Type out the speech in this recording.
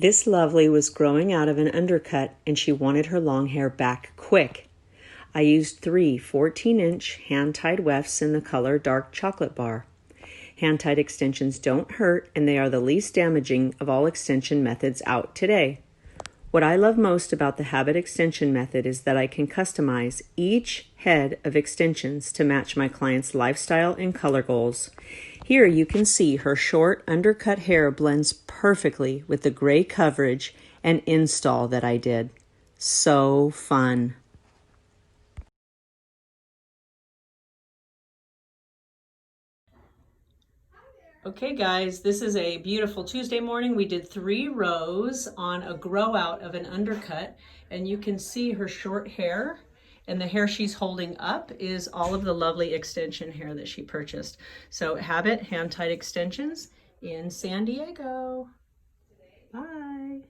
This lovely was growing out of an undercut and she wanted her long hair back quick. I used 3 14-inch hand-tied wefts in the color dark chocolate bar. Hand-tied extensions don't hurt and they are the least damaging of all extension methods out today. What I love most about the habit extension method is that I can customize each head of extensions to match my client's lifestyle and color goals. Here you can see her short undercut hair blends perfectly with the gray coverage and install that I did. So fun. Okay guys, this is a beautiful Tuesday morning. We did 3 rows on a grow out of an undercut, and you can see her short hair, and the hair she's holding up is all of the lovely extension hair that she purchased. So Habit hand-tied extensions in San Diego. Bye.